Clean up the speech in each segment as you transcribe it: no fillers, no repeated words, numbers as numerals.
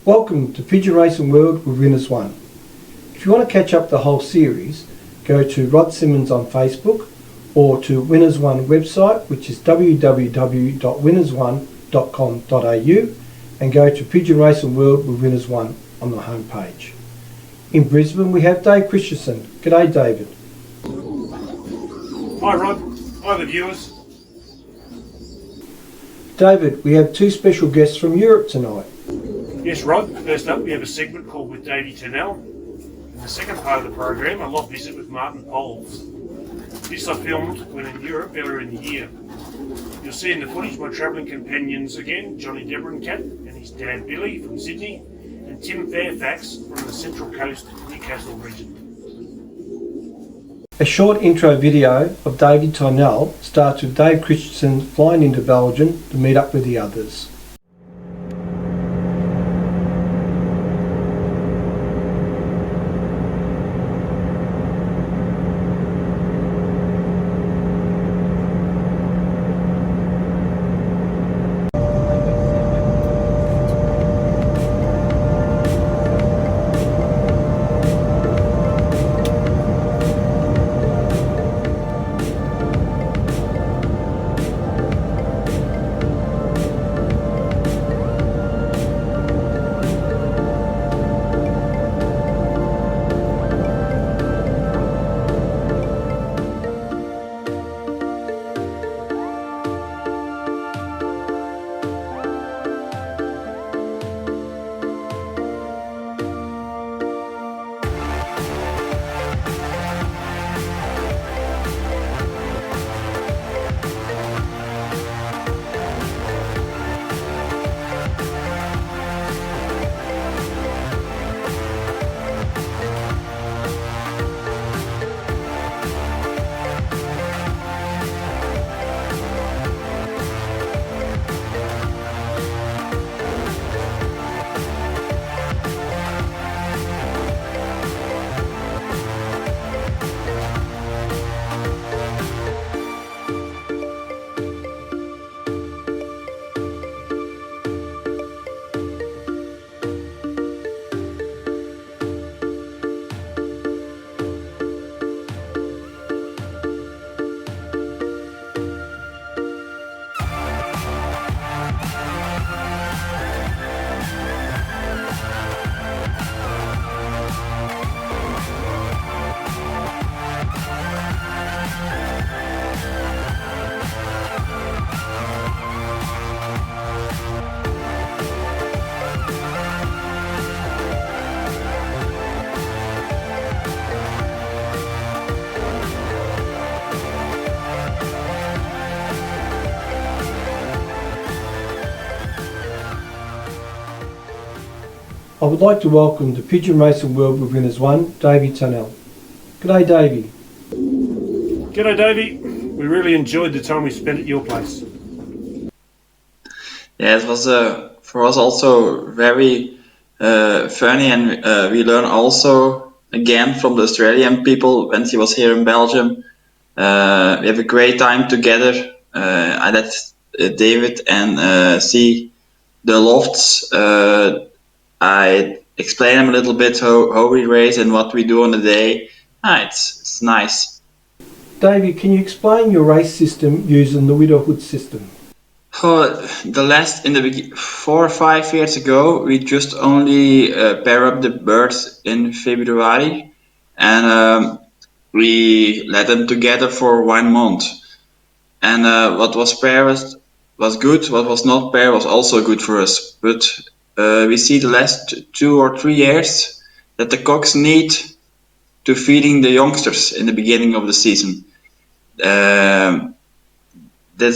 Welcome to Pigeon Racing World with Winners1. If you want to catch up the whole series, go to Rod Simmons on Facebook or to Winners1 website, which is www.winners1.com.au, and go to Pigeon Racing World with Winners1 on the home page. In Brisbane we have Dave Christensen. G'day David. Hi Rod, hi the viewers. David, we have two special guests from Europe tonight. Yes Rod, first up we have a segment called with Davy Tournelle. In the second part of the program, a Loft visit with Maarten Poels. This I filmed when in Europe earlier in the year. You'll see in the footage my travelling companions again, Johnny Debrancat and his dad Billy from Sydney, and Tim Fairfax from the Central Coast Newcastle region. A short intro video of Davy Tournelle starts with Dave Christensen flying into Belgium to meet up with the others. I would like to welcome to Pigeon Racing World with Winners1, Davy Tournelle. G'day Davy. G'day Davy, we really enjoyed the time we spent at your place. Yeah, it was for us also very funny, and we learned also again from the Australian people when he was here in Belgium. We have a great time together. I let David and see the lofts. I explain him a little bit how we race and what we do on the day. It's nice. Davy, can you explain your race system using the widowhood system? In the 4 or 5 years ago, we just only pair up the birds in February, and we let them together for 1 month. And what was paired was good. What was not paired was also good for us. But we see the last 2 or 3 years that the cocks need to feeding the youngsters in the beginning of the season. There's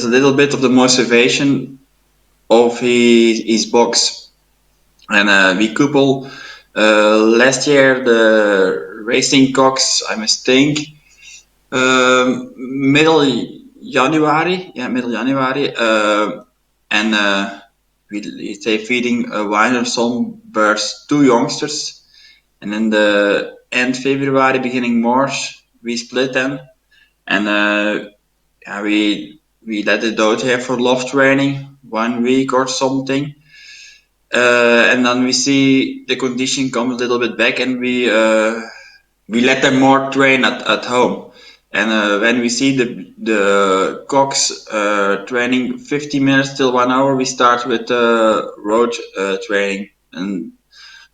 a little bit of the motivation of his box, and we couple last year the racing cocks, I must think, middle January, and we stay feeding one or some birds, 2 youngsters, and then the end February, beginning March, we split them, and we let it out here for loft training 1 week or something, and then we see the condition come a little bit back, and we let them more train at home. And when we see the cocks training 50 minutes till 1 hour, we start with road training. And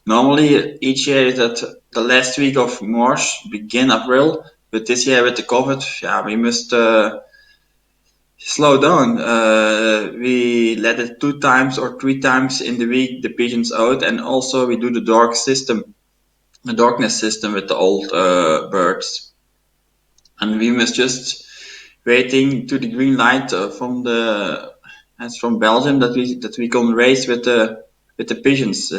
normally each year is at the last week of March, begin April. But this year with the COVID, yeah, we must slow down. We let it 2 times or 3 times in the week the pigeons out, and also we do the the darkness system with the old birds. And we must just waiting to the green light from the as from Belgium that we can race with the pigeons.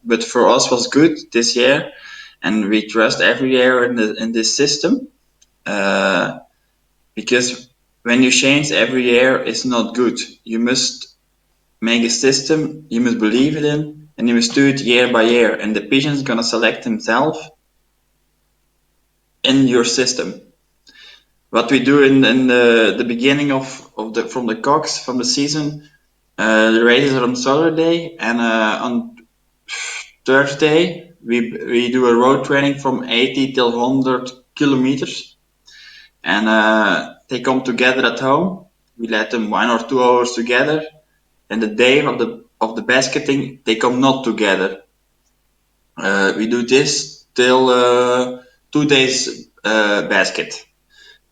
But for us was good this year, and we trust every year in this system. Uh, because when you change every year, it's not good. You must make a system, you must believe it in, and you must do it year by year. And the pigeon's gonna select himself in your system. What we do in the beginning of the from the cocks from the season, the races are on Saturday, and on Thursday we do a road training from 80 till 100 kilometers, and they come together at home. We let them 1 or 2 hours together, and the day of the basketing they come not together. We do this till 2 days basket.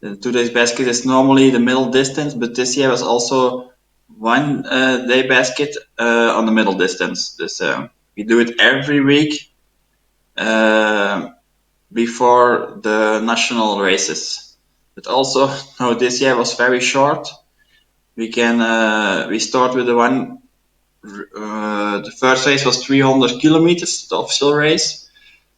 The 2 days basket is normally the middle distance, but this year was also one day basket on the middle distance. We do it every week uh, before the national races. But also, no, this year was very short. We start with the one. The first race was 300 kilometers, the official race.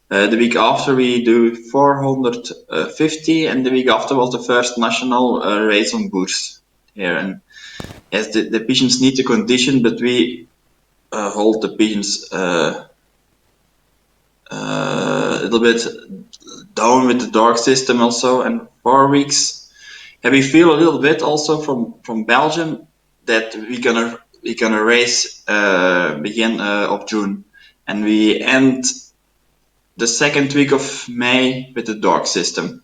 The week after we do 450, and the week after was the first national race on Boers here. And yes, the pigeons need the condition, but we hold the pigeons a little bit down with the dark system also. And 4 weeks, and we feel a little bit also from Belgium that we gonna race begin of June, and we end the second week of May with the dark system.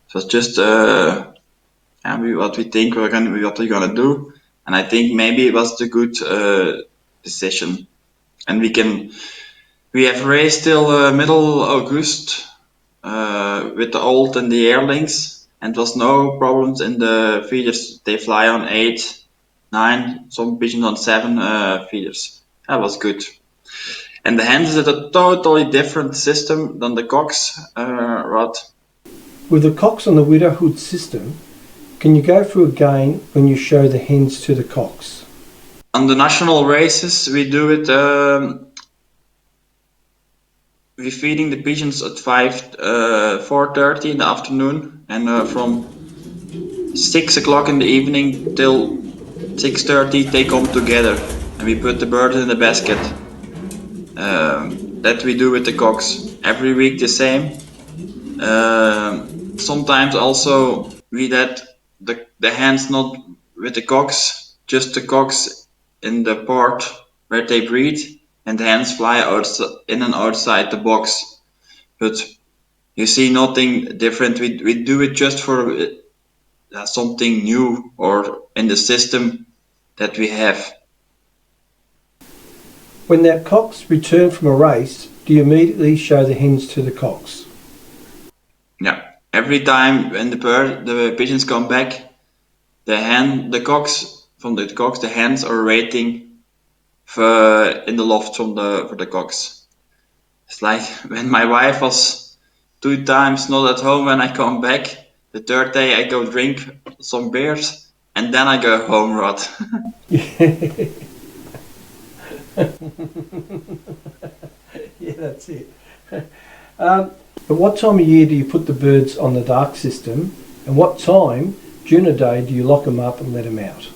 So it's just what we think what we're gonna do, and I think maybe it was the good decision. And we have raced till middle August with the old and the yearlings, and there was no problems in the feeders. They fly on 8, 9, some pigeons on 7 feeders. That was good. And the hens is a totally different system than the cocks, Rod. With the cocks on the widowhood system, can you go through again when you show the hens to the cocks? On the national races, we do it. We're feeding the pigeons at 4:30 in the afternoon, and from 6 o'clock in the evening till 6:30 they come together, and we put the birds in the basket. That we do with the cocks every week the same. Sometimes also we let the hens not with the cocks, just the cocks in the part where they breed, and the hens fly in and outside the box. But you see nothing different. We do it just for something new or in the system that we have. When the cocks return from a race, do you immediately show the hens to the cocks? Yeah. Every time when the pigeons come back, the hens are waiting in the loft for the cocks. It's like when my wife was 2 times not at home when I come back. The third day I go drink some beers, and then I go home, Rod. Yeah, that's it. At what time of year do you put the birds on the dark system, and what time during the day do you lock them up and let them out?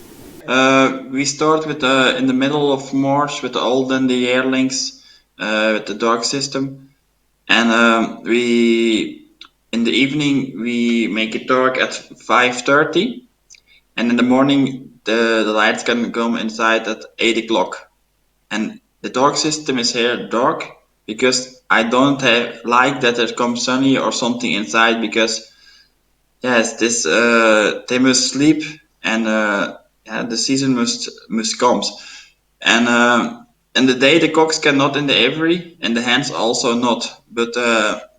We start with in the middle of March with the old and the yearlings with the dark system, and in the evening we make it dark at 5:30, and in the morning the lights can come inside at 8 o'clock. And the dark system is here dark because I don't like that there comes sunny or something inside, because yes, this they must sleep, and yeah, the season must comes, and in the day the cocks cannot in the aviary, and the hens also not. But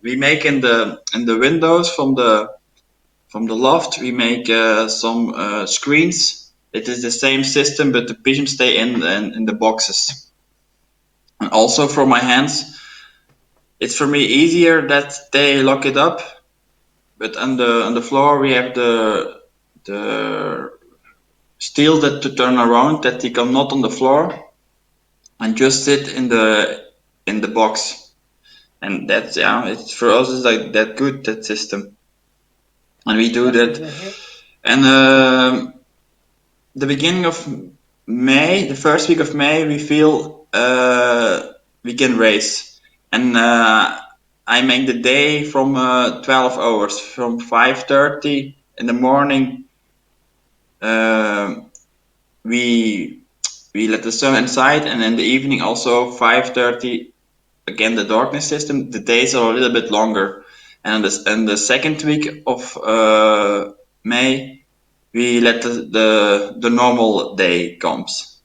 we make in the windows from the loft, we make some screens. It is the same system, but the pigeons stay in the boxes. And also for my hens, it's for me easier that they lock it up. But on the floor we have the steel that to turn around, that they come not on the floor and just sit in the box. And that's, yeah, it's for us it's like that good, that system, and we do that. And the beginning of May, the first week of May, we feel we can race, and I make the day from 12 hours, from 5:30 in the morning. Uh, we let the sun inside, and in the evening also 5:30. Again, the darkness system. The days are a little bit longer, and in the second week of May, we let the normal day comes.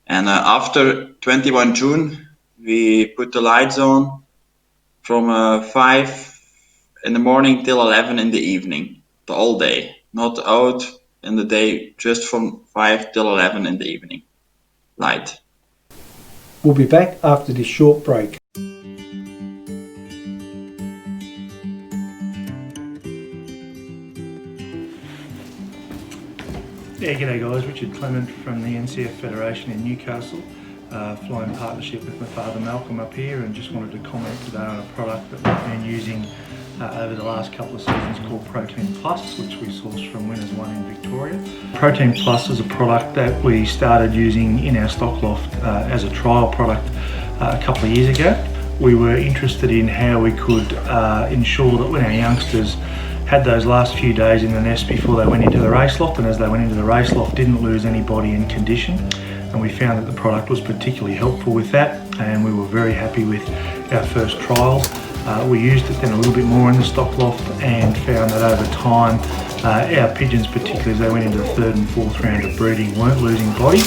And after 21 June, we put the lights on from 5 in the morning till 11 in the evening, the whole day, not out in the day, just from 5 till 11 in the evening, light. We'll be back after this short break. Yeah, g'day guys, Richard Clement from the NCF Federation in Newcastle, flying partnership with my father Malcolm up here, and just wanted to comment today on a product that we've been using over the last couple of seasons called Protein Plus, which we sourced from Winners1 in Victoria. Protein Plus is a product that we started using in our stock loft as a trial product a couple of years ago. We were interested in how we could ensure that when our youngsters had those last few days in the nest before they went into the race loft, and as they went into the race loft didn't lose any body in condition, and we found that the product was particularly helpful with that, and we were very happy with our first trials. We used it then a little bit more in the stock loft and found that over time our pigeons, particularly as they went into the third and fourth round of breeding, weren't losing body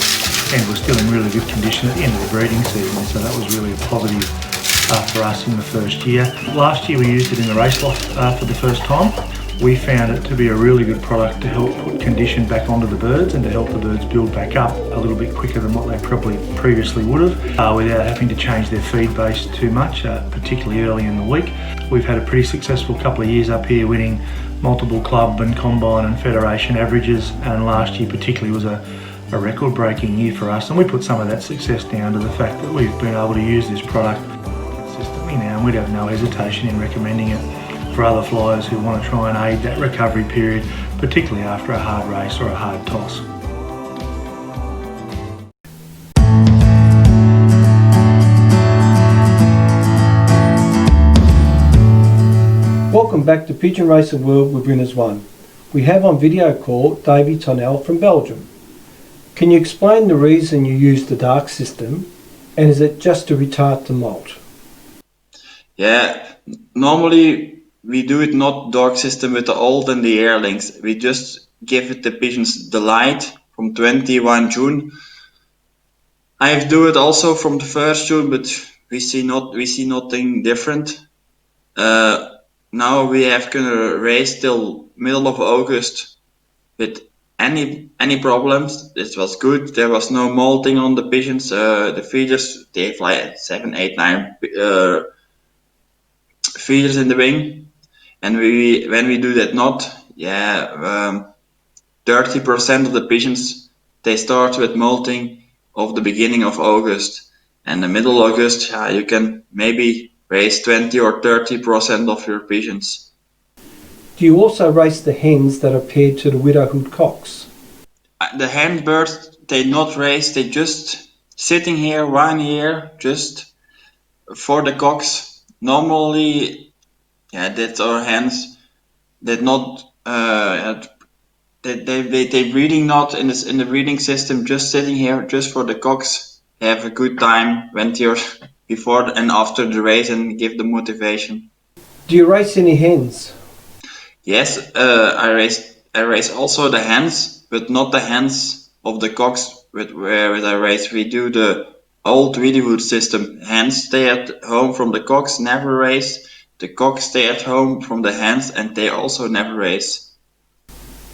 and were still in really good condition at the end of the breeding season, so that was really a positive for us in the first year. Last year we used it in the race loft for the first time. We found it to be a really good product to help put condition back onto the birds and to help the birds build back up a little bit quicker than what they probably previously would have, without having to change their feed base too much, particularly early in the week. We've had a pretty successful couple of years up here, winning multiple club and combine and federation averages, and last year particularly was a record-breaking year for us, and we put some of that success down to the fact that we've been able to use this product consistently now, and we'd have no hesitation in recommending it for other flyers who want to try and aid that recovery period, particularly after a hard race or a hard toss. Welcome back to Pigeon Racing World with Winners1. We have on video call Davy Tournelle from Belgium. Can you explain the reason you use the dark system, and is it just to retard the molt? Yeah, normally we do it not dark system with the old and the yearlings. We just give it the pigeons the light from 21 June. I do it also from the 1st June, but we see nothing different. Now we have gonna race till middle of August with any problems. It was good. There was no molting on the pigeons. The feeders, they have like 7, 8, 9 feeders in the wing. And when we do that not, 30% of the pigeons, they start with molting of the beginning of August. And the middle of August, you can maybe raise 20 or 30% of your pigeons. Do you also race the hens that are paired to the widowhood cocks? The hen birds, they not race, they just sitting here 1 year just for the cocks. Normally, that's our hens that not they breeding not in the breeding system, just sitting here just for the cocks. have a good time when you're before and after the race and give the motivation. Do you race any hens? Yes, I race also the hens, but not the hens of the cocks where I race. We do the old Wheatywood system. Hens stay at home from the cocks, never race. The cocks stay at home from the hens, and they also never race.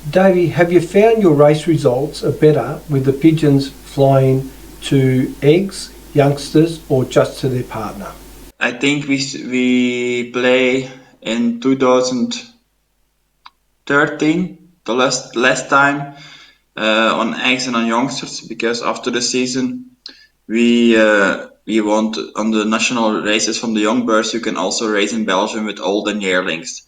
Davy, have you found your race results are better with the pigeons flying to eggs, youngsters, or just to their partner? I think we play in 2013, the last time, on eggs and on youngsters, because after the season we want on the national races from the young birds. You can also race in Belgium with old and yearlings.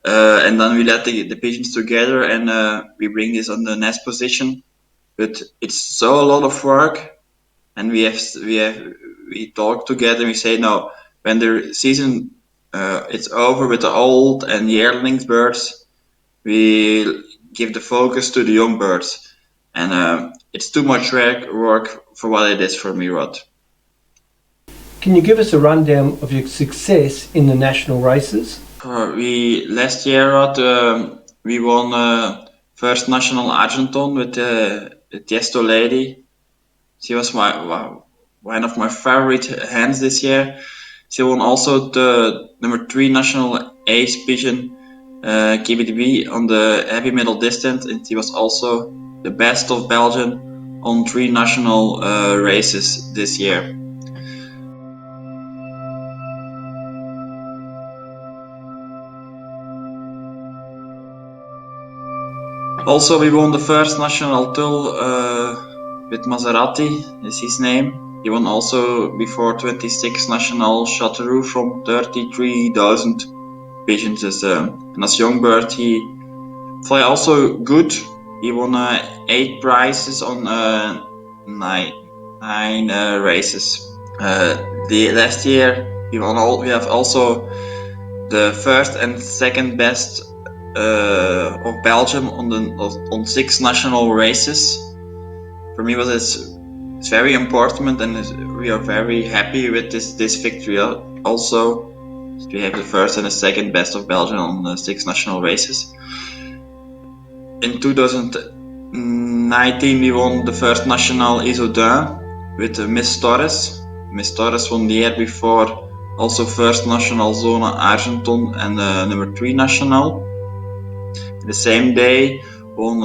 And then we let the pigeons together and we bring this on the nest position. But it's so a lot of work, and we talk together and we say no. When the season it's over with the old and yearlings birds, we give the focus to the young birds, and it's too much work for what it is for me, Rod. Can you give us a rundown of your success in the national races? We last year, Rod, we won first national Argenton with the Tiesto lady. She was one of my favorite hands this year. She won also the number 3 national ace pigeon KBDB on the heavy middle distance, and she was also the best of Belgium on 3 national races this year. Also, we won the first national tulle with Maserati, is his name. He won also before 26 national Chateauroux from 33,000 pigeons. And as young bird, he fly also good. He won 8 prizes on 9 races. The last year, we have also the first and second best of Belgium on 6 national races. For me, it's very important, and we are very happy with this victory. Also, we have the first and the second best of Belgium on the 6 national races. In 2019, we won the first national Isodin with Miss Torres. Miss Torres won the year before also first national Zone Argenton and number 3 national. The same day won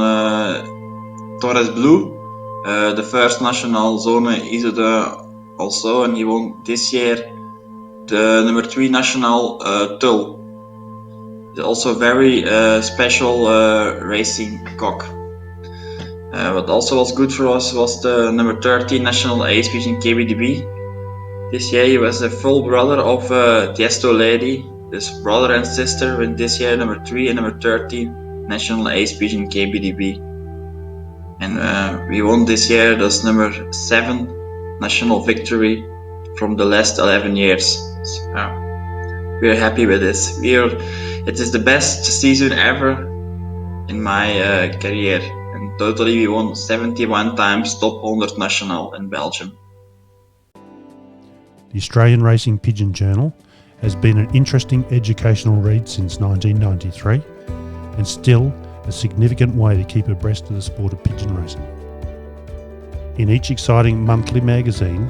Torres Blue, the first national Zone Isode also, and he won this year the number 3 national Tulle. It's also a very special racing cock. What also was good for us was the number 13 national ace pigeon KBDB. This year he was a full brother of Tiesto lady. This brother and sister win this year number 3 and number 13 national ace pigeon KBDB. And we won this year this number 7 national victory from the last 11 years. So, we are happy with this. It is the best season ever in my career. And totally we won 71 times top 100 national in Belgium. The Australian Racing Pigeon Journal has been an interesting educational read since 1993 and still a significant way to keep abreast of the sport of pigeon racing. In each exciting monthly magazine,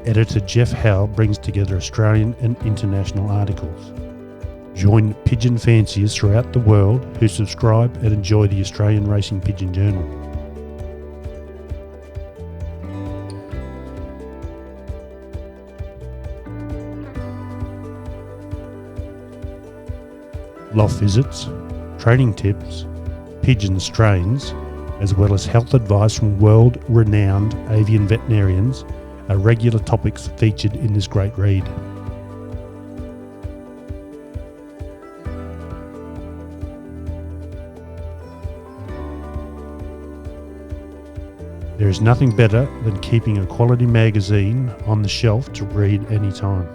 editor Jeff Howe brings together Australian and international articles. Join pigeon fanciers throughout the world who subscribe and enjoy the Australian Racing Pigeon Journal. Loft visits, training tips, pigeon strains, as well as health advice from world-renowned avian veterinarians are regular topics featured in this great read. There is nothing better than keeping a quality magazine on the shelf to read anytime.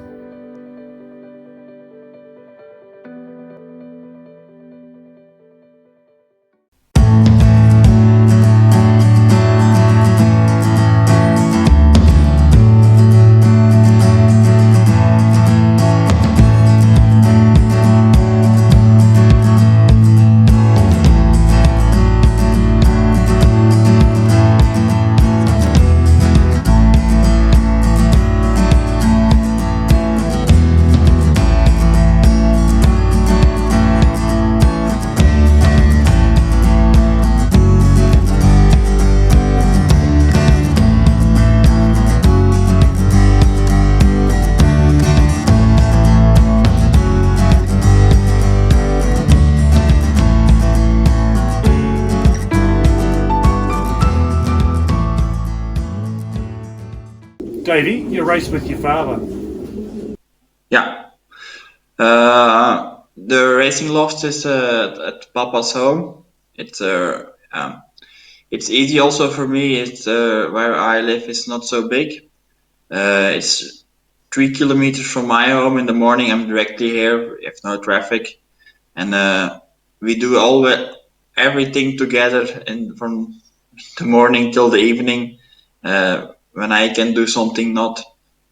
Davey, you race with your father. Yeah. The racing loft is at Papa's home. It's easy also for me. It's where I live is not so big. It's 3 kilometers from my home. In the morning, I'm directly here if no traffic, and we do everything together, and from the morning till the evening. When I can do something, not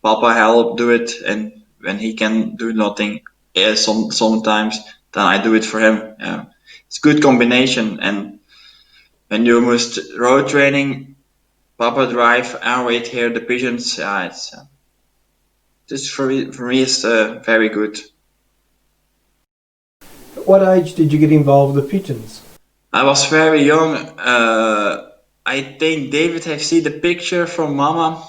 Papa help do it, and when he can do nothing, sometimes then I do it for him. It's good combination, and when you must road training, Papa drive and wait here the pigeons. It's just for me it's very good. At what age did you get involved with the pigeons? I was very young. I think David have seen the picture from Mama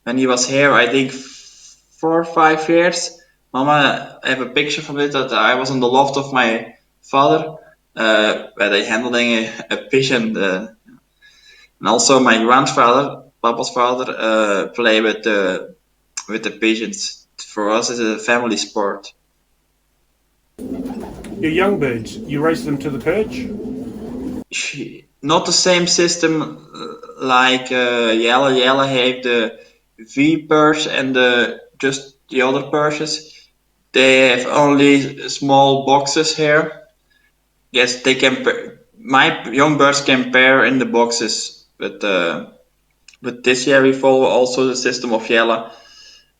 when he was here. I think 4 or 5 years. Mama have a picture from it that I was on the loft of my father, where they handling a pigeon. And also my grandfather, Papa's father, play with the pigeons. For us, it's a family sport. Your young birds, you race them to the perch? Not the same system like Yellow. Yellow have the V purse and just the other purses. They have only small boxes here. Yes, they can. My young birds can pair in the boxes, but this year we follow also the system of Yellow,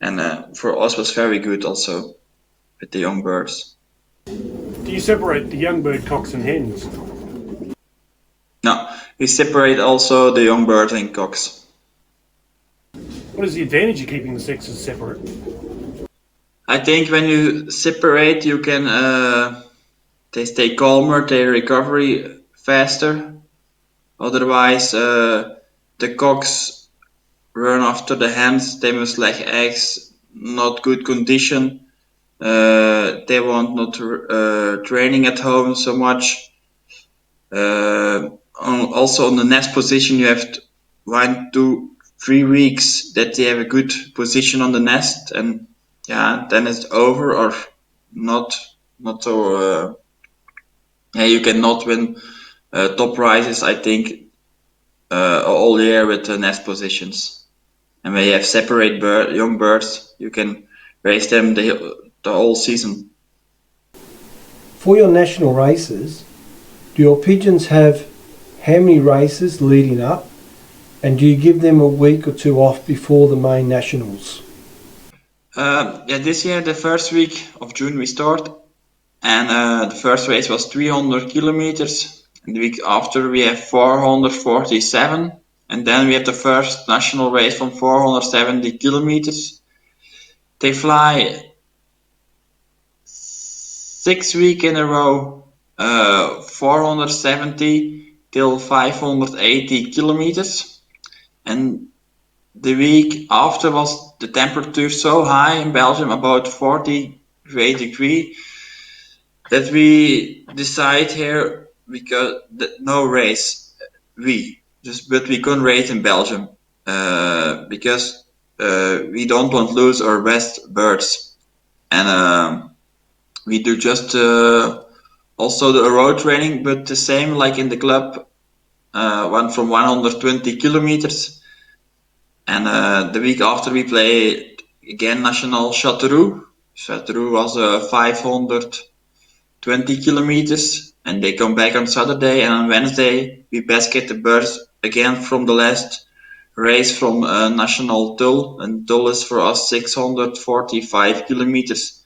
and for us was very good also with the young birds. Do you separate the young bird cocks and hens? No, we separate also the young birds and cocks. What is the advantage of keeping the sexes separate? I think when you separate, you can they stay calmer, they recover faster. Otherwise, the cocks run after the hens. They must lay eggs, not good condition. They want not training at home so much. Also on the nest position, you have 1, 2, 3 weeks that they have a good position on the nest, and yeah, then it's over or not. Not so. Yeah, you cannot win top prizes. I think all year with the nest positions. And when you have separate young birds, you can raise them the whole season. For your national races, do your pigeons have how many races leading up, and do you give them a week or two off before the main nationals? Yeah, this year the first week of June we start, and the first race was 300 kilometers, and the week after we have 447, and then we have the first national race from 470 kilometers. They fly 6 weeks in a row, 470 till 580 kilometers, and the week after was the temperature so high in Belgium, about 48 degrees, that we decide here because no race. But we couldn't race in Belgium because we don't want to lose our best birds, and we do just also the road training, but the same like in the club, one from 120 kilometers. And the week after we play again national Châteauroux. Châteauroux was 520 kilometers, and they come back on Saturday, and on Wednesday we basket the birds again from the last race from national Tulle, and Tulle is for us 645 kilometers.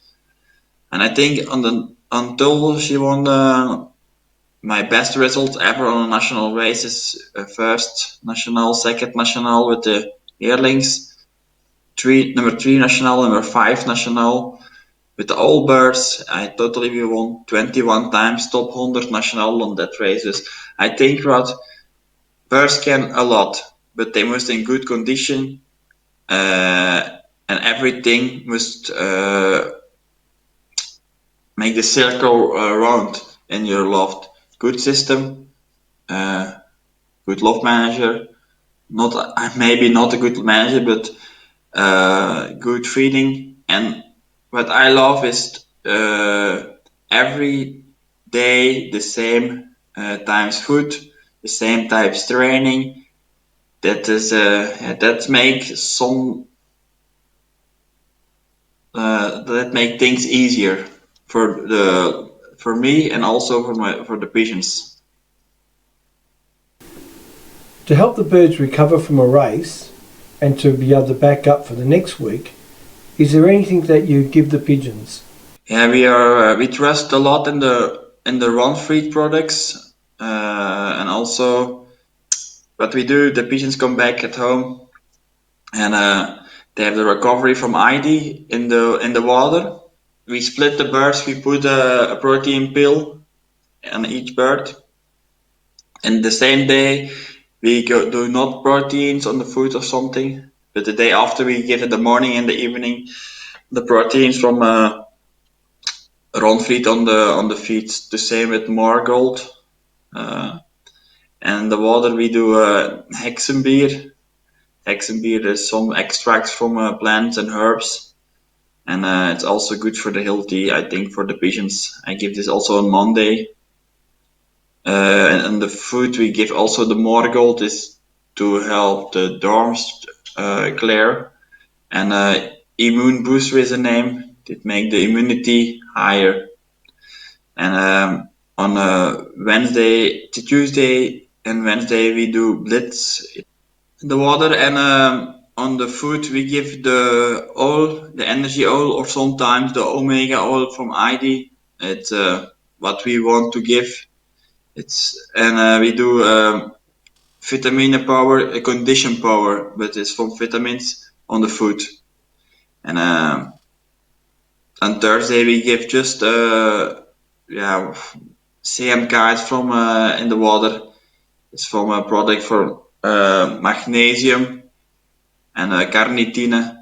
And I think on Tulle she won my best result ever on a national races. First national, second national with the yearlings, number 3 national, number 5 national. With the all birds, we won 21 times top 100 national on that races. I think that birds can a lot, but they must in good condition, and everything must make the circle round in your loft. Good system, good loft manager, maybe not a good manager, but good feeding. And what I love is every day the same times food, the same types training. That make things easier for me and also for the patients. To help the birds recover from a race and to be able to back up for the next week, is there anything that you give the pigeons? Yeah, we trust a lot in the run feed products, and also what we do. The pigeons come back at home, and they have the recovery from ID in the water. We split the birds. We put a protein pill on each bird, and the same day we do not proteins on the food or something, but the day after we give in the morning and the evening the proteins from Ronfried on the feet. The same with Margold. Uh, and the water we do hexenbier. Hexenbier is some extracts from plants and herbs, and it's also good for the healthy. I think for the pigeons. I give this also on Monday. And the food we give also the Margold is to help the dorms clear, and immune booster is a name that make the immunity higher. And on Tuesday and Wednesday we do blitz in the water, and on the food we give the oil, the energy oil, or sometimes the omega oil from ID. It's what we want to give. We do vitamin power, condition power, but it's from vitamins on the food. And on Thursday we give just CM cards from in the water. It's from a product for magnesium and carnitine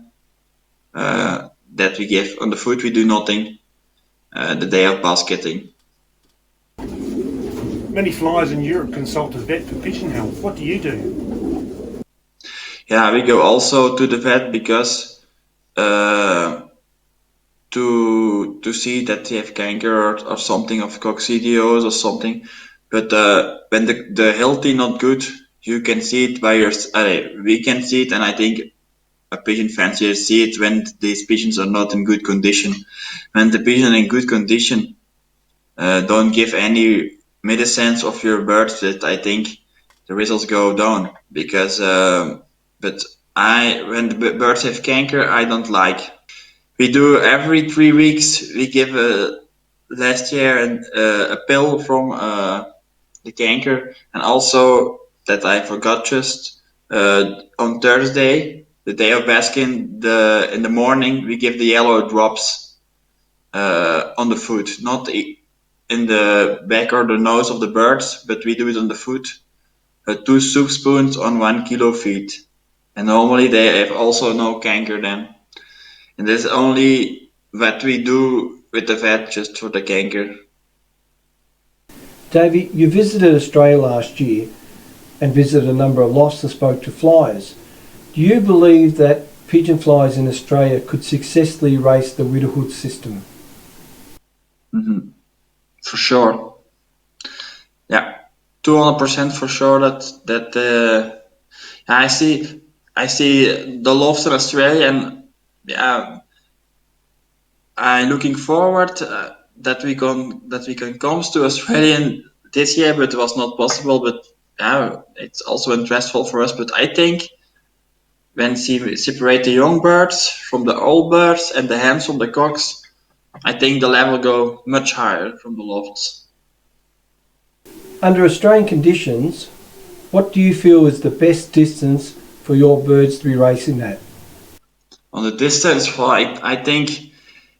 that we give. On the food we do nothing the day of basketing. Many flyers in Europe consult a vet for pigeon health. What do you do? Yeah, we go also to the vet because to see that they have canker or something of coccidios or something. But when the healthy not good, you can see it by your. We can see it, and I think a pigeon fancier see it when these pigeons are not in good condition. When the pigeon in good condition, don't give any medicines of your birds, that I think the results go down because. But when the birds have canker, I don't like. We do every 3 weeks. We give last year a pill from the canker, and also that I forgot just on Thursday, the day of basking, in the morning we give the yellow drops on the foot, not in the back or the nose of the birds, but we do it on the foot. 2 soup spoons on 1 kilo feed, and normally they have also no canker then. And that's only what we do with the vet just for the canker. Davy, you visited Australia last year and visited a number of lofts and spoke to flyers. Do you believe that pigeon flyers in Australia could successfully race the widowhood system? Mm-hmm. For sure. Yeah, 200% for sure that I see the lofts in Australia, and yeah, I'm looking forward that we can come to Australia this year, but it was not possible. But yeah, it's also interesting for us. But I think when we separate the young birds from the old birds and the hens from the cocks, I think the level go much higher from the lofts. Under Australian conditions, what do you feel is the best distance for your birds to be racing at? On the distance, well, I think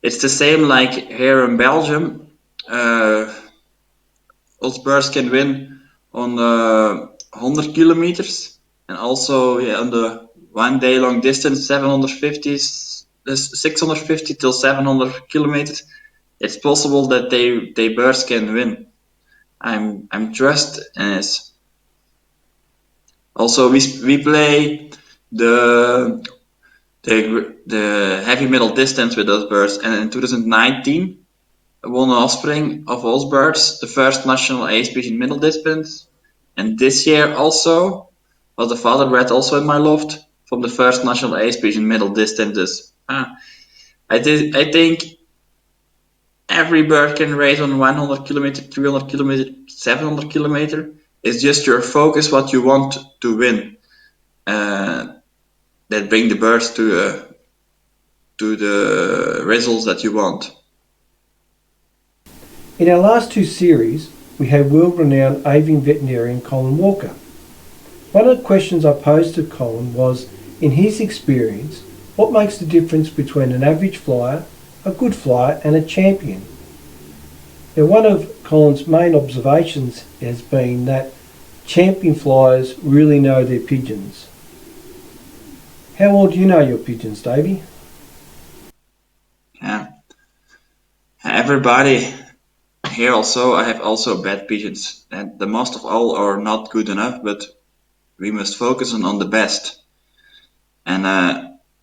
it's the same like here in Belgium. Us birds can win on 100 kilometers, and also on the 1 day long distance, 650 till 700 kilometers. It's possible that they birds can win. I'm trust in this. Also, we play the heavy middle distance with those birds, and in 2019 I won an offspring of those birds, the first national ace pigeon middle distance, and this year also was the father bred also in my loft from the first national ace pigeon middle distances. I think every bird can race on 100 kilometer, 300 kilometer, 700 kilometer. It's just your focus what you want to win. That bring the birds to the results that you want. In our last two series, we had world-renowned avian veterinarian Colin Walker. One of the questions I posed to Colin was, in his experience, what makes the difference between an average flyer, a good flyer and a champion? Now, one of Colin's main observations has been that champion flyers really know their pigeons. How well do you know your pigeons, Davy? Yeah. Everybody here also, I have also bad pigeons, and the most of all are not good enough, but we must focus on the best. And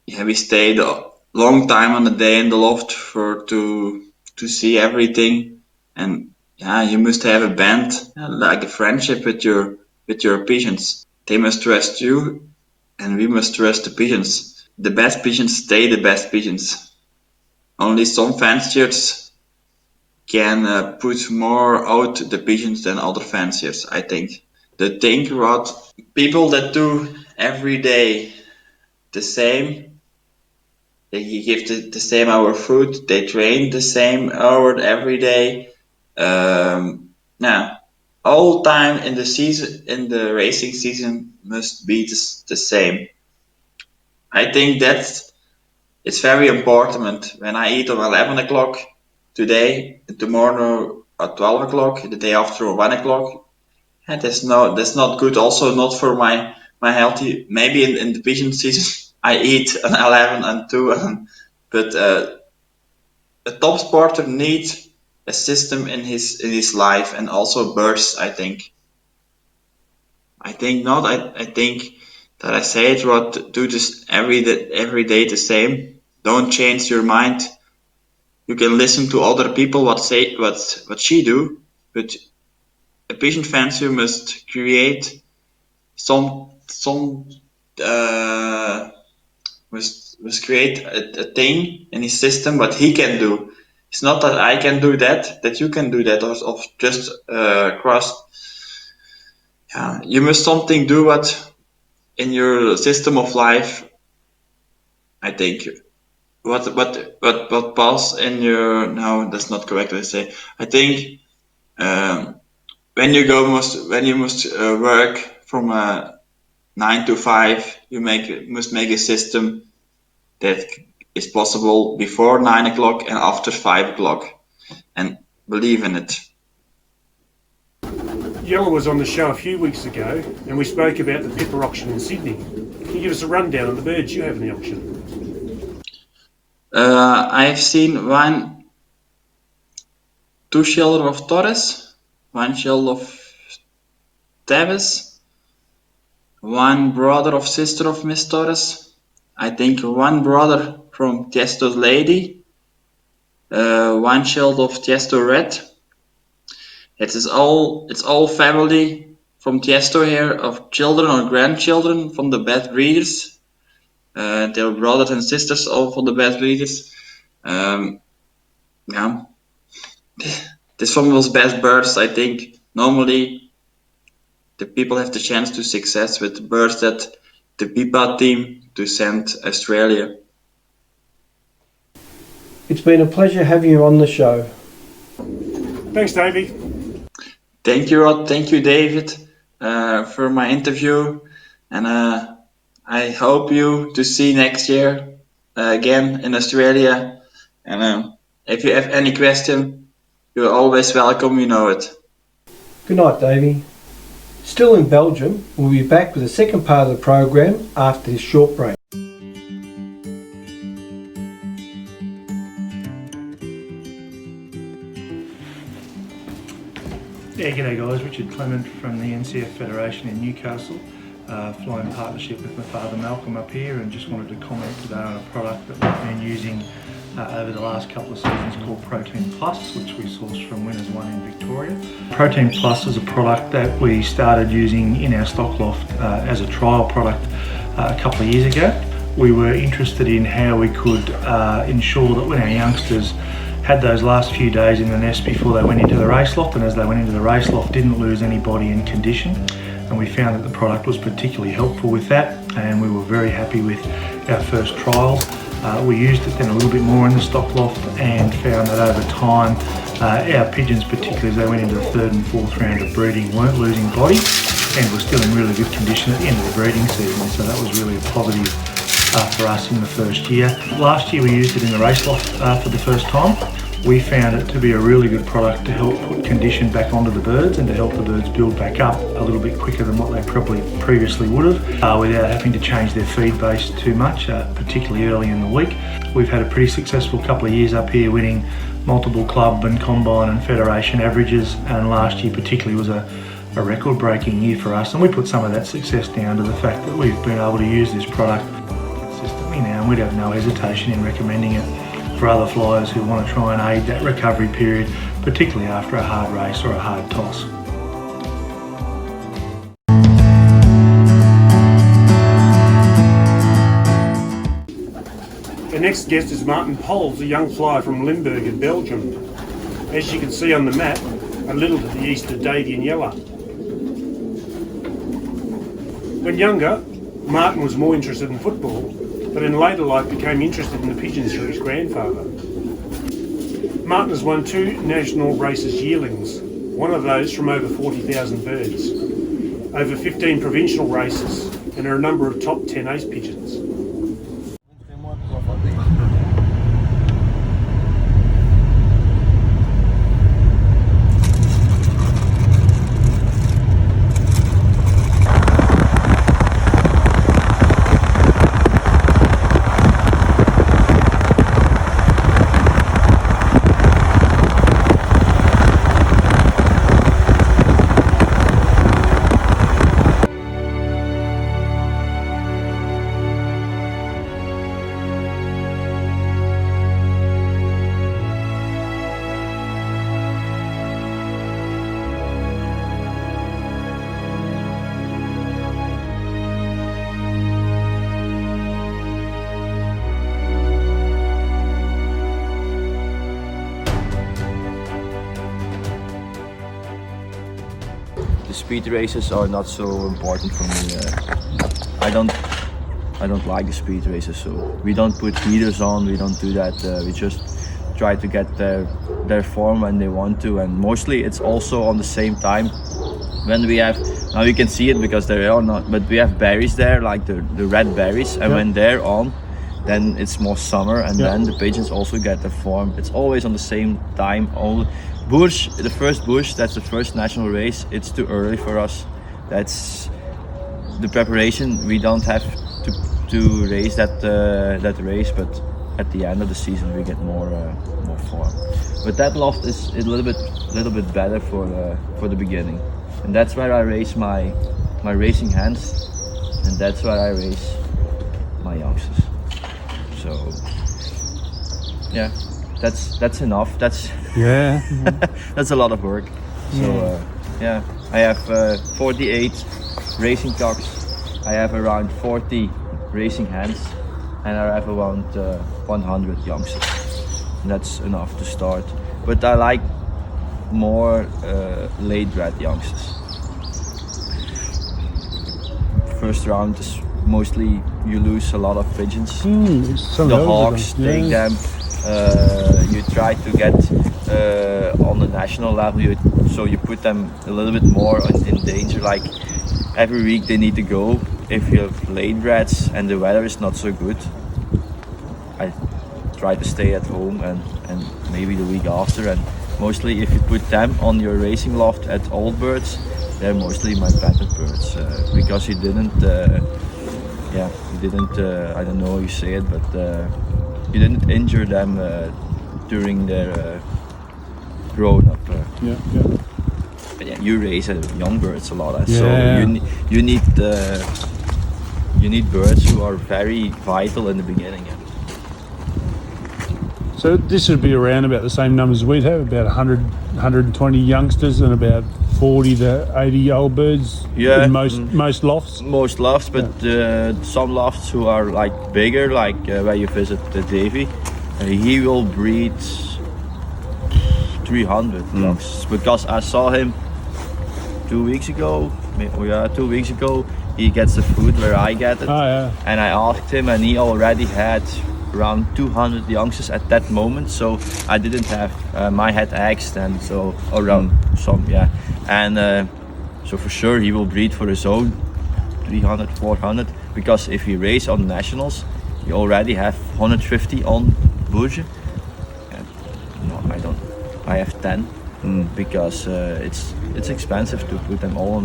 yeah, we stayed a long time on the day in the loft to see everything. And yeah, you must have a band, like a friendship with your pigeons. They must trust you, and we must trust the pigeons. The best pigeons stay the best pigeons. Only some fanciers can put more out the pigeons than other fanciers, I think. The thing what people that do every day the same, they give the same hour food, they train the same hour every day. Now, all time in the season, in the racing season, must be the same. I think that's it's very important. When I eat on 11 o'clock today, tomorrow at 12 o'clock, the day after at 1 o'clock, and that's not good. Also, not for my healthy. Maybe in the pigeon season, I eat an 11 and 2, but a top sporter needs a system in his life, and also birds. I think not. I think that I say it. What do this every day the same. Don't change your mind. You can listen to other people what she do, but a pigeon fancier must create some must create a thing in his system what he can do. It's not that I can do that you can do that, or just cross. Yeah, you must something do what in your system of life. I think what pass in your no, that's not correct. I say I think when you must work from 9 to 5, you must make a system that is possible before 9 o'clock and after 5 o'clock, and believe in it. Yella was on the show a few weeks ago and we spoke about the pipper auction in Sydney. Can you give us a rundown of the birds you have in the auction? I've seen two children of Torres, one child of Tevis, one brother of sister of Miss Torres, I think one brother from Tiesto's Lady, one child of Tiesto Red. It's all family from Tiesto here of children or grandchildren from the best breeders. Their brothers and sisters all from the best breeders. Yeah, this one was best birds. I think normally the people have the chance to success with the birds that the PIPA team to send Australia. It's been a pleasure having you on the show. Thanks, Davey. Thank you, Rod. Thank you, David, for my interview. And I hope you to see next year again in Australia. And if you have any question, you're always welcome, you know it. Good night, Davey. Still in Belgium, we'll be back with the second part of the program after this short break. Yeah, g'day guys, Richard Clement from the NCF Federation in Newcastle. fly in partnership with my father Malcolm up here, and just wanted to comment today on a product that we've been using over the last couple of seasons called Protein Plus, which we sourced from Winners1 in Victoria. Protein Plus is a product that we started using in our stock loft as a trial product a couple of years ago. We were interested in how we could ensure that when our youngsters had those last few days in the nest before they went into the race loft, and as they went into the race loft didn't lose any body in condition, and we found that the product was particularly helpful with that, and we were very happy with our first trials. We used it then a little bit more in the stock loft and found that over time our pigeons, particularly as they went into the third and fourth round of breeding, weren't losing body and were still in really good condition at the end of the breeding season, so that was really a positive for us in the first year. Last year we used it in the race loft for the first time. We found it to be a really good product to help put condition back onto the birds and to help the birds build back up a little bit quicker than what they probably previously would have without having to change their feed base too much, particularly early in the week. We've had a pretty successful couple of years up here, winning multiple club and combine and federation averages, and last year particularly was a record-breaking year for us, and we put some of that success down to the fact that we've been able to use this product consistently now, and we'd have no hesitation in recommending it for other flyers who want to try and aid that recovery period, particularly after a hard race or a hard toss. The next guest is Maarten Poels, a young flyer from Limburg in Belgium. As you can see on the map, a little to the east of Davy Tournelle. When younger, Maarten was more interested in football, but in later life became interested in the pigeons through his grandfather. Maarten has won 2 national races yearlings, one of those from over 40,000 birds, over 15 provincial races, and are a number of top 10 ace pigeons. The speed races are not so important for me. I don't like the speed races, so we don't put heaters on. We don't do that. We just try to get their form when they want to, and mostly it's also on the same time. When we have, now you can see it because they are not, but we have berries there, like the red berries, and when they're on, then it's more summer, and then the pigeons also get their form. It's always on the same time. Bourges, the first Bourges, that's the first national race. It's too early for us. That's the preparation. We don't have to race that race, but at the end of the season we get more form. But that loft is a little bit better for the beginning, and that's where I race my racing hands, and that's where I race my youngsters. So yeah, that's enough. That's that's a lot of work. So yeah, I have 48 racing cocks. I have around 40 racing hands, and I have around 100 youngsters. And that's enough to start. But I like more late bred youngsters. First round is mostly you lose a lot of pigeons. The hawks take them. You try to get on the national level, so you put them a little bit more in danger. Like every week they need to go. If you have late breds and the weather is not so good, I try to stay at home and maybe the week after. And mostly if you put them on your racing loft at old birds, they're mostly my pattern birds, because you didn't I don't know how you say it, but you didn't injure them during their grown up. you raise young birds a lot, Yeah. so you need birds who are very vital in the beginning. Yeah. So this would be around about the same numbers we'd have, about 100, 120 youngsters and about 40 to 80 old birds Yeah. in most lofts. Most lofts, but some lofts who are like bigger, like where you visit Davy, he will breed 300 youngsters, because I saw him 2 weeks ago. 2 weeks ago, he gets the food where I get it, Oh yeah. and I asked him, and he already had around 200 youngsters at that moment. So I didn't have my had eggs then, so around some, and so for sure he will breed for his own 300, 400, because if he race on nationals, you already have 150 on Bourge. No, I don't. I have 10 because it's expensive to put them all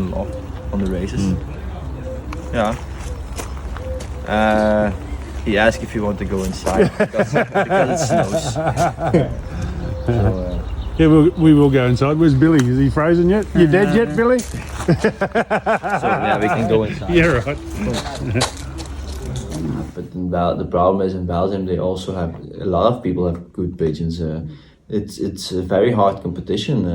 on the races. Yeah. He asked if you want to go inside because it snows. So, Yeah, we will go inside. Where's Billy? Is he frozen yet? You dead yet, Billy? so yeah, we can go inside. Yeah, right. But the problem is in Belgium they also have a lot of people have good pigeons. It's a very hard competition.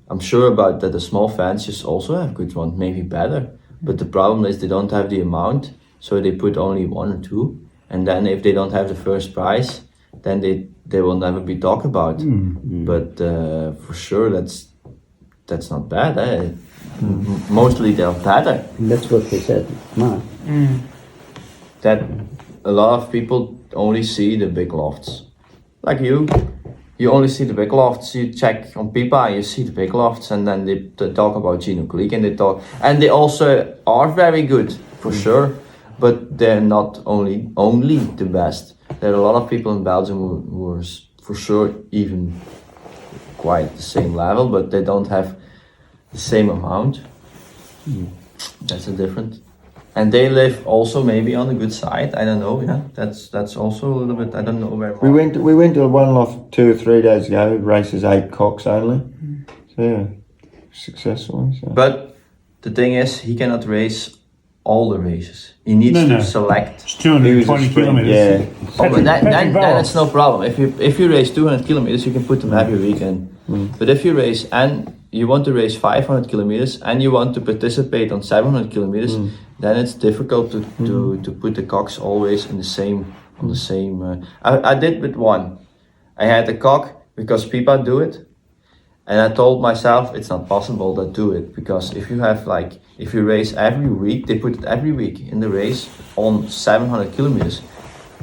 I'm sure about that the small fanciers also have good ones, maybe better. But the problem is they don't have the amount, so they put only 1 or 2. And then if they don't have the first prize, then they will never be talked about. But for sure that's not bad. Mostly they're better. That's what they said, Mark. That a lot of people only see the big lofts. Like you only see the big lofts. You check on Pipa, you see the big lofts, and then they talk about Gino Kliek, and they also are very good for sure, but they're not only the best. There are a lot of people in Belgium who are for sure even quite the same level, but they don't have the same amount. That's a difference. And they live also maybe on the good side. I don't know. Yeah, that's also a little bit. I don't know where. We went to one loft 2 or 3 days ago. Races 8 cocks only. So yeah, successful. So. But the thing is, he cannot race all the races. He needs to select. It's 220 kilometres. Yeah. Oh, but then it's no problem. If you race 200 kilometers, you can put them every weekend. But if you race and you want to race 500 kilometers and you want to participate on 700 kilometers, then it's difficult to put the cocks always in the same on the same. I did with one. I had a cock because people do it, and I told myself it's not possible to do it, because if you race every week, they put it every week in the race on 700 kilometers.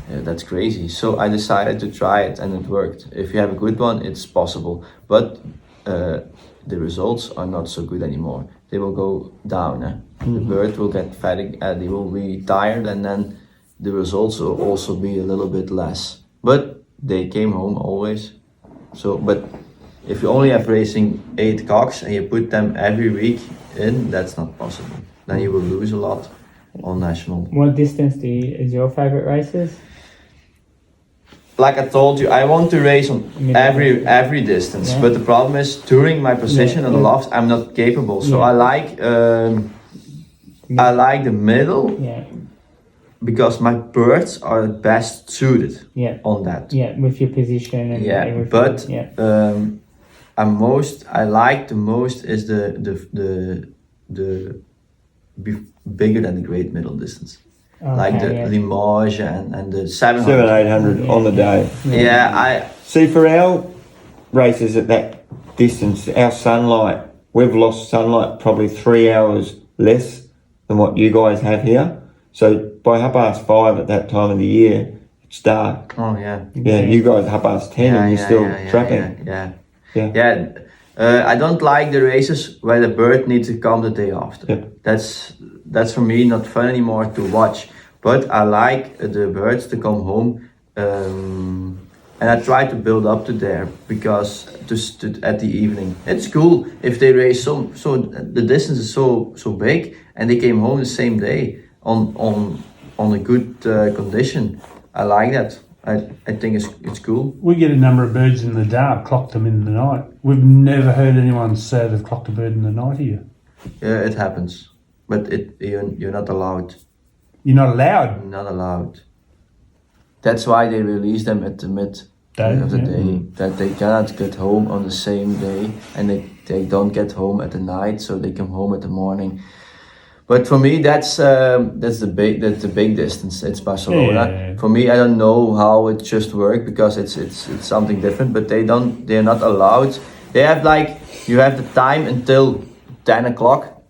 That's crazy. So I decided to try it, and it worked. If you have a good one, it's possible, but the results are not so good anymore. They will go down. The bird will get fatigued, they will be tired, and then the results will also be a little bit less. But they came home always. So, but if you only have racing 8 cocks and you put them every week in, that's not possible. Then you will lose a lot on national. What distance is your favorite races? Like I told you, I want to race on every distance, but the problem is during my position on the loft, I'm not capable. So I like the middle, because my birds are best suited on that. Yeah, with your position and everything. But I like the most is the bigger than the great middle distance. Like the Limoges and the 700. 700-800 on the day. I See, for our races at that distance, our sunlight, we've lost sunlight probably 3 hours less than what you guys have here. So by 5:30 at that time of the year, it's dark. Oh yeah. Yeah, you guys 10:30 and you're still trapping. I don't like the races where the bird needs to come the day after. That's for me not fun anymore to watch. But I like the birds to come home, and I try to build up to there, because at the evening it's cool if they race so the distance is so big and they came home the same day on a good condition. I like that. I think it's cool. We get a number of birds in the dark, clock them in the night. We've never heard anyone say they've clocked a bird in the night here. Yeah, it happens, but you're not allowed. You're not allowed. Not allowed. That's why they release them at the mid of the day. That they cannot get home on the same day, and they don't get home at the night, so they come home at the morning. But for me, that's the big distance. It's Barcelona. Yeah. For me, I don't know how it just works because it's something different. But they're not allowed. They have you have the time until 10 o'clock.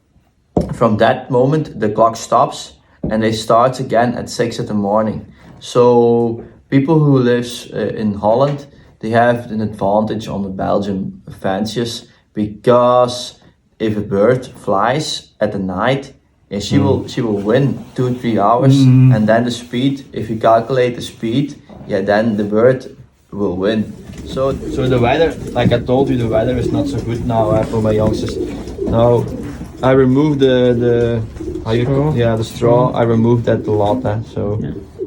From that moment, the clock stops and they start again at 6 in the morning. So people who live in Holland, they have an advantage on the Belgian fanciers because if a bird flies at the night, and she will win 2-3 hours, and then the speed, if you calculate the speed, then the bird will win. So the weather, like I told you, the weather is not so good now for my youngsters. Now I removed the straw. I removed that a lot, so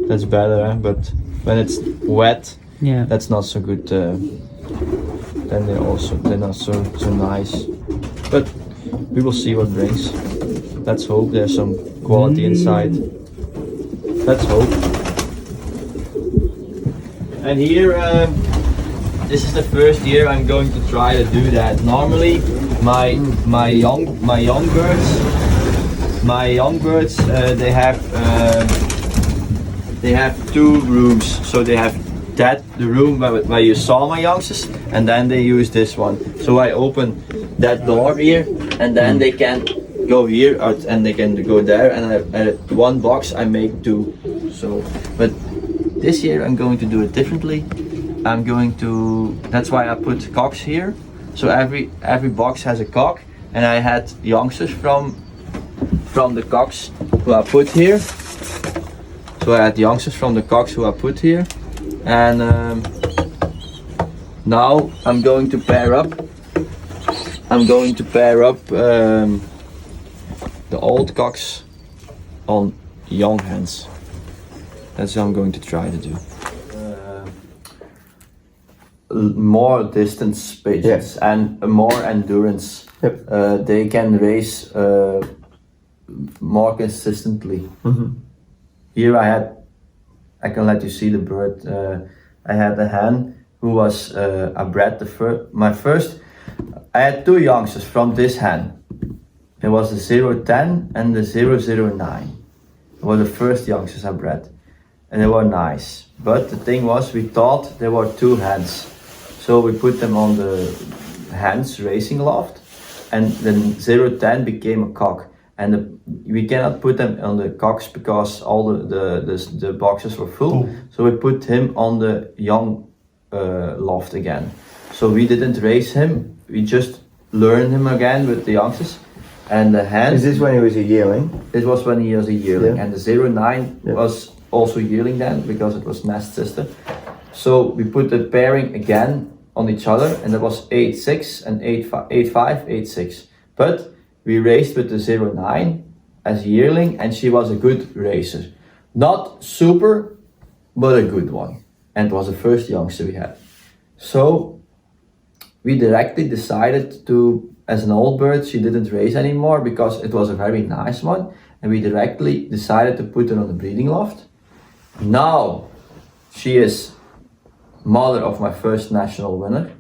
that's better. But when it's wet, that's not so good. Then they're not so nice. But we will see what brings. Let's hope there's some quality inside. Let's hope. And here, this is the first year I'm going to try to do that. Normally, my young birds, they have 2 rooms. So they have the room where you saw my youngsters, and then they use this one. So I open that door here, and then they can go here and they can go there, and one box I make 2. So, but this year I'm going to do it differently. That's why I put cocks here. So every box has a cock, and I had youngsters from the cocks who I put here. So I had youngsters from the cocks who I put here, and now I'm going to pair up. The old cocks on young hens. That's what I'm going to try to do. More distance pigeons and more endurance. They can race more consistently. Here I can let you see the bird. I had a hen who was I bred I had 2 youngsters from this hen. It was the 010 and the 009. It was the first youngsters I bred, and they were nice. But the thing was, we thought there were 2 hens, so we put them on the hens racing loft, and then 010 became a cock. And we cannot put them on the cocks because all the boxes were full. So we put him on the young loft again. So we didn't raise him. We just learned him again with the youngsters. And the hen. Is this when he was a yearling? It was when he was a yearling, and the 09 was also yearling then because it was nest sister. So we put the pairing again on each other, and that was 8-6 and 8-5, 8-6. But we raced with the 09 as yearling, and she was a good racer. Not super, but a good one. And it was the first youngster we had. So we directly decided to, as an old bird, she didn't race anymore because it was a very nice one. And we directly decided to put her on the breeding loft. Now she is mother of my first national winner.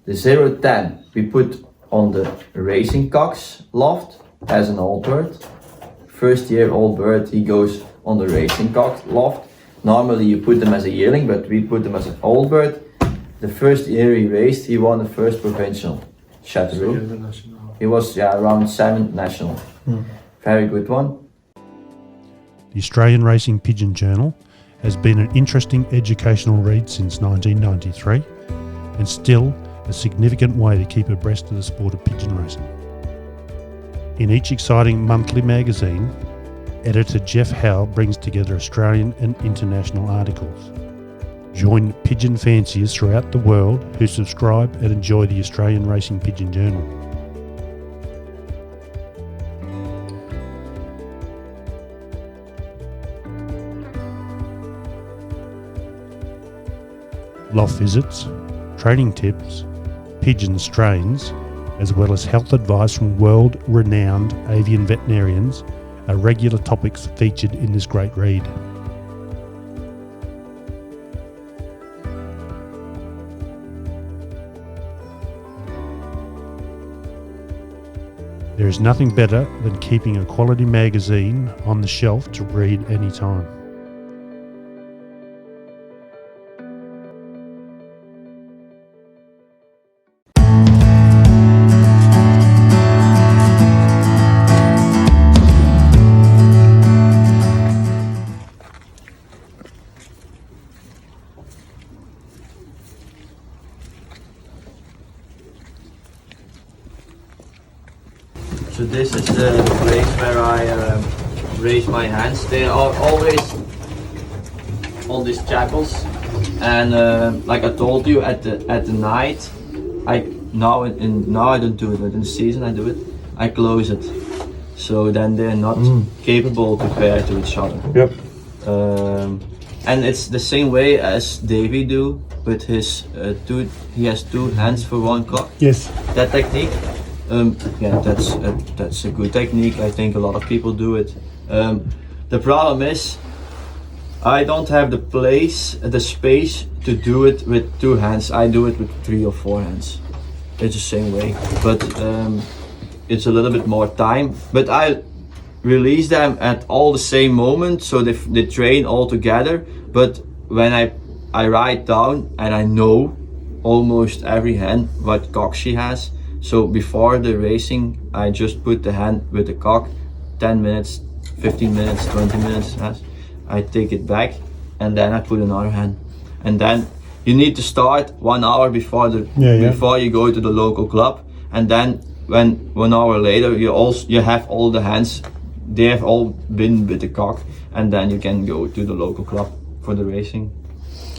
The 010 we put on the racing cocks loft as an old bird. First year old bird, he goes on the racing cock loft. Normally you put them as a yearling, but we put them as an old bird. The first year he raced, he won the first provincial. Chateau. He was around 7th national. Very good one. The Australian Racing Pigeon Journal has been an interesting educational read since 1993 and still a significant way to keep abreast of the sport of pigeon racing. In each exciting monthly magazine, editor Jeff Howe brings together Australian and international articles. Join pigeon fanciers throughout the world who subscribe and enjoy the Australian Racing Pigeon Journal. loft visits, training tips, pigeon strains, as well as health advice from world-renowned avian veterinarians are regular topics featured in this great read. There is nothing better than keeping a quality magazine on the shelf to read anytime. So this is the place where I raise my hands. They are always on these chapels, and like I told you, at the night, now I don't do it, but in the season I do it. I close it, so then they're not capable to pair to each other. Yep. And it's the same way as Davy do with his he has two hands for one cock. Yes. That technique. Yeah, that's a good technique. I think a lot of people do it. The problem is, I don't have the space to do it with two hands. I do it with 3 or 4 hands. It's the same way, but it's a little bit more time. But I release them at all the same moment, so they train all together. But when I write down and I know almost every hen what cock she has. So before the racing, I just put the hen with the cock, 10 minutes, 15 minutes, 20 minutes, yes. I take it back and then I put another hen. And then you need to start 1 hour before before you go to the local club. And then when 1 hour later, you have all the hens, they have all been with the cock, and then you can go to the local club for the racing.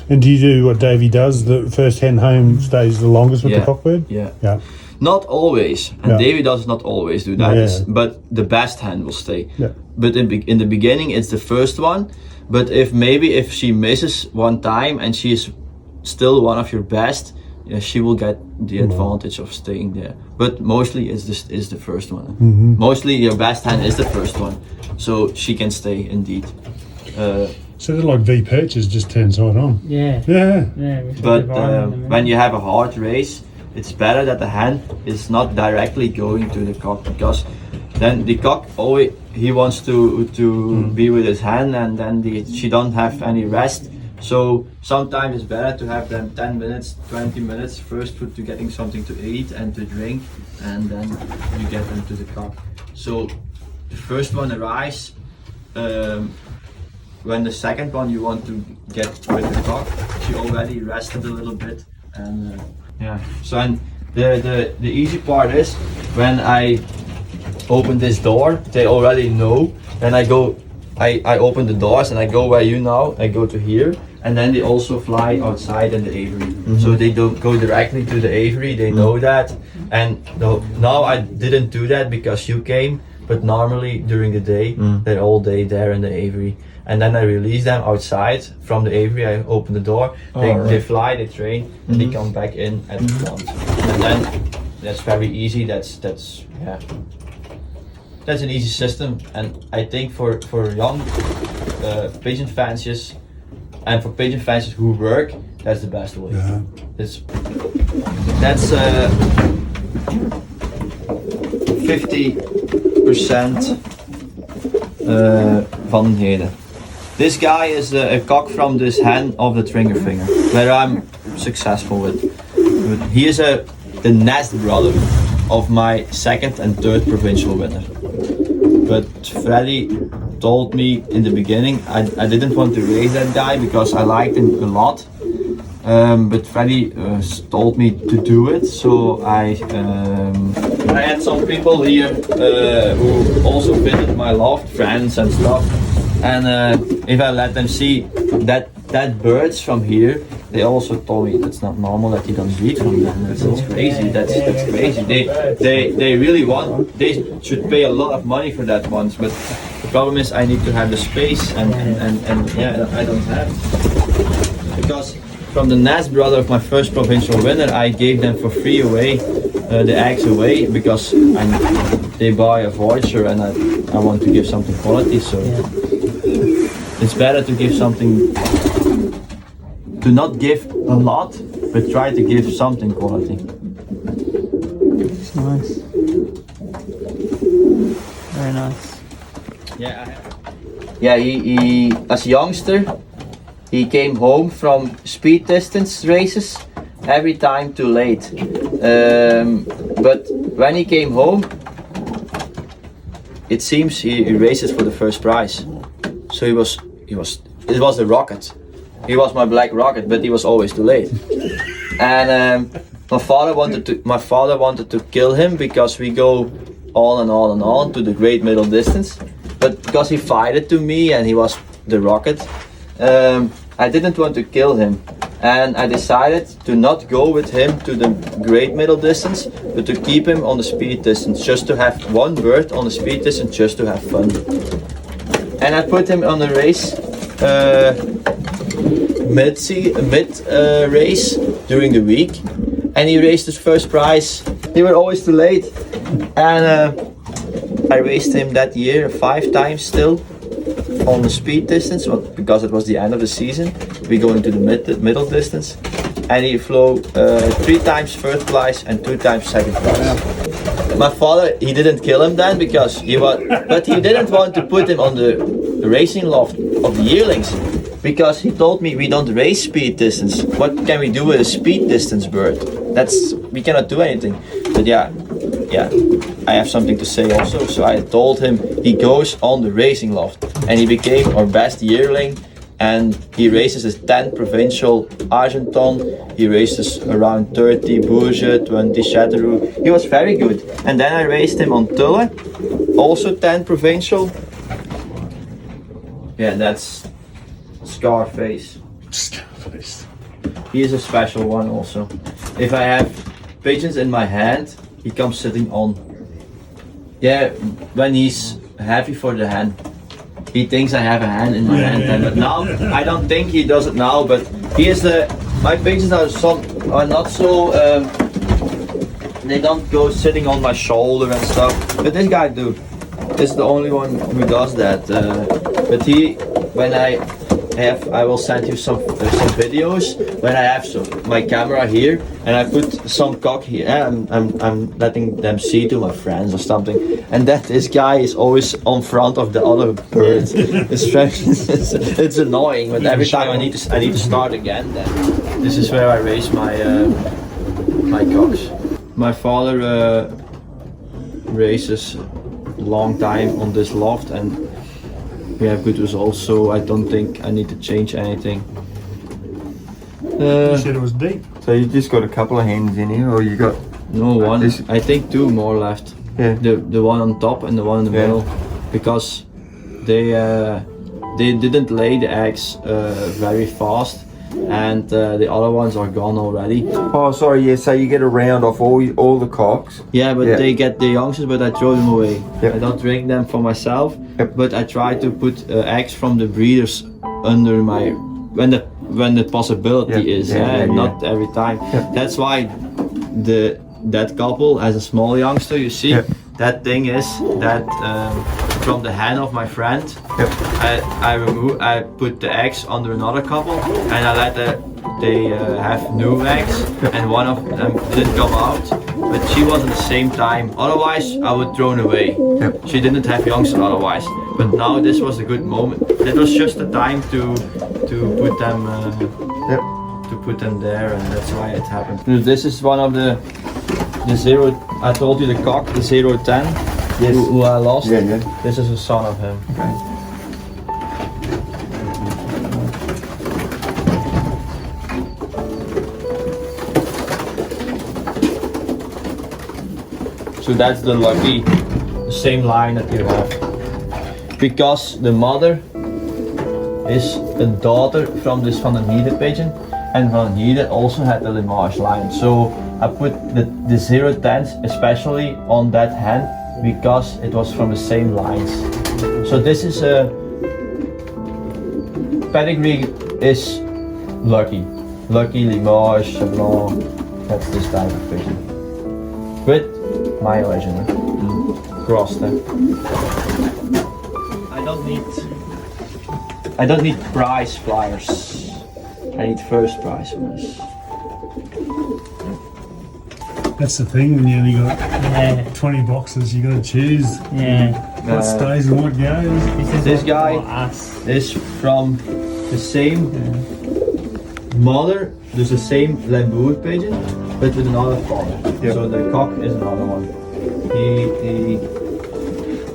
And do you do what Davy does? The first hen home stays the longest with the cockbird? Yeah. Yeah. Not always, and Davy does not always do that, but the best hen will stay. Yeah. But in the beginning, it's the first one. But if she misses one time and she is still one of your best, she will get the advantage of staying there. But mostly it's the first one. Mm-hmm. Mostly your best hen is the first one, so she can stay indeed. So they're like V perches, just turns right on. Yeah. Yeah. Yeah. We should But divide them, when you have a hard race, it's better that the hen is not directly going to the cock, because then the cock always he wants to be with his hen, and then she don't have any rest. So sometimes it's better to have them 10 minutes, 20 minutes first to getting something to eat and to drink, and then you get them to the cock. So the first one arrives. When the second one you want to get with the cock, she already rested a little bit, and So and the easy part is when I open this door, they already know. Then I open the doors and I go where you now. I go to here, and then they also fly outside in the aviary. So they don't go directly to the aviary. They know that, and now I didn't do that because you came. But normally during the day, they're all day there in the aviary. And then I release them outside from the aviary. I open the door, they fly, they train, and they come back in at once. And then that's very easy. That's an easy system. And I think for young pigeon fanciers and for pigeon fanciers who work, that's the best way. Yeah. That's 50% van heden. This guy is a cock from this hen of the Tringer Finger, where I'm successful with. He is the nest brother of my 2nd and 3rd provincial winner. But Freddy told me in the beginning, I didn't want to raise that guy because I liked him a lot. But Freddy told me to do it, so I had some people here who also visited my loft, friends and stuff. And if I let them see that birds from here, they also told me that's not normal that you don't breed from them. That's crazy. That's crazy. They really want. They should pay a lot of money for that ones. But the problem is I need to have the space, and yeah, I don't have it. Because from the Nast brother of my first provincial winner, I gave them for free away, the eggs away, because they buy a voucher and I want to give something quality, so it's better to give something, to not give a lot, but try to give something quality. It's nice. Very nice. Yeah, he as a youngster, he came home from speed distance races every time too late. But when he came home, it seems he races for the first prize. So it was a rocket. He was my black rocket, but he was always too late. And my father wanted to kill him because we go on and on and on to the great middle distance. But because he fighted to me and he was the rocket, I didn't want to kill him. And I decided to not go with him to the great middle distance, but to keep him on the speed distance, just to have one bird on the speed distance, just to have fun. And I put him on the race, mid race during the week, and he raced his first prize. They were always too late, and I raced him that year 5 times still on the speed distance, because it was the end of the season. We go into the middle distance, and he flew 3 times first prize and 2 times second prize. My father, he didn't kill him then because but he didn't want to put him on the racing loft of the yearlings, because he told me we don't race speed distance. What can we do with a speed distance bird? We cannot do anything. But yeah, I have something to say also. So I told him he goes on the racing loft, and he became our best yearling. And he races his 10 provincial Argenton. He races around 30 Bourget, 20 Châteauroux. He was very good. And then I raced him on Tulle, also 10 provincial. Yeah, that's Scarface. Scarface. He is a special one also. If I have pigeons in my hand, he comes sitting on. Yeah, when he's happy for the hand. He thinks I have a hand in my hand, but now I don't think he does it now. But he is my pigeons are not so. They don't go sitting on my shoulder and stuff. But this guy do. This is the only one who does that. But I will send you some videos when I have my camera here, and I put some cock here. I'm letting them see to my friends or something, and that this guy is always on front of the other birds. It's annoying, but every time I need to start again. Then this is where I raise my cocks. My father races a long time on this loft, and we have good results, so I don't think I need to change anything. You said it was deep. So you just got a couple of hens in here, or you got? No, one. I think 2 more left. Yeah. The one on top and the one in the middle, because they didn't lay the eggs very fast, and the other ones are gone already. Oh, sorry. Yeah. So you get a round off all the cocks. Yeah, but they get the youngsters, but I throw them away. Yep. I don't drink them for myself, Yep. but I try to put eggs from the breeders under my when the possibility is. Not every time. Yep. That's why that couple has a small youngster. You see, Yep. that thing is that from the hen of my friend. Yep. I put the eggs under another couple, and I let they have new eggs, and one of them didn't come out, but she was at the same time. Otherwise, I would throw it away. Yep. She didn't have youngsters otherwise. But now this was a good moment. It was just the time to put them to put them there, and that's why it happened. This is one of the 0. I told you the cock, the 010. Yes. Who I lost. Yeah. This is a son of him. Okay. So that's the lucky, the same line that you have. Because the mother is a daughter from this Van den Hiede pigeon, and Van den Hiede also had the Limage line. So I put the 010s especially on that hen because it was from the same lines. So this is a pedigree is lucky. Lucky, Limoges, Sablon, that's this type of pigeon. With my legend, crossed. I don't need prize flyers. I need first prize winners. That's the thing when you only got Yeah. 20 boxes, you got to choose Yeah. what stays and what goes. This guy Us. is from the same mother, there's the same Lambour pigeon, but with another father. So the cock is another one.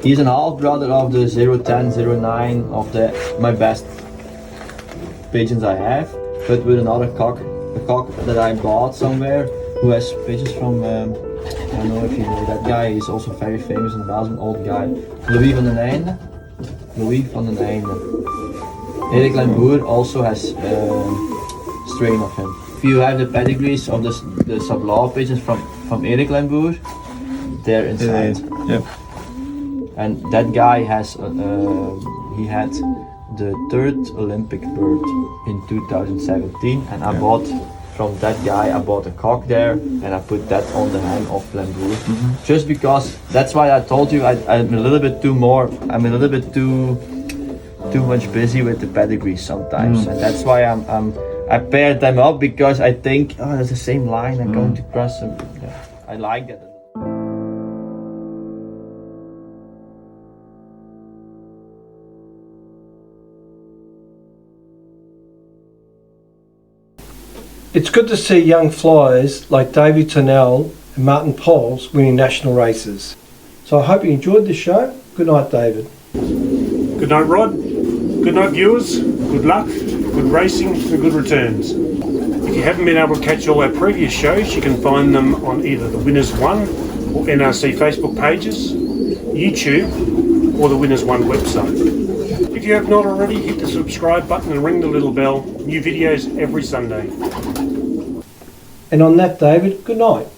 He's an half brother of the 010, 09 of my best pigeons I have, but with another cock, a cock that I bought somewhere, who has pigeons from, I don't know if you know that guy, he's also very famous in Belgium, old guy. Louis van den Einde. Erik Lambour also has strain of him. If you have the pedigrees of the Sablon pigeons from Erik Lambour, they're inside. Yeah. And that guy has, he had the 3rd Olympic bird in 2017, and I bought from that guy, I bought a cock there, and I put that on the hand of Lambour. Just because, that's why I told you I'm a little bit too much busy with the pedigree sometimes, and that's why I paired them up, because I think, oh, that's the same line, I'm going to cross them. Yeah, I like that. It's good to see young flyers like Davy Tournelle and Maarten Poels winning national races. So I hope you enjoyed the show. Good night, David. Good night, Rod. Good night, viewers. Good luck, good racing, and good returns. If you haven't been able to catch all our previous shows, you can find them on either the Winners1 or NRC Facebook pages, YouTube, or the Winners1 website. If you have not already, hit the subscribe button and ring the little bell. New videos every Sunday. And on that, David, good night.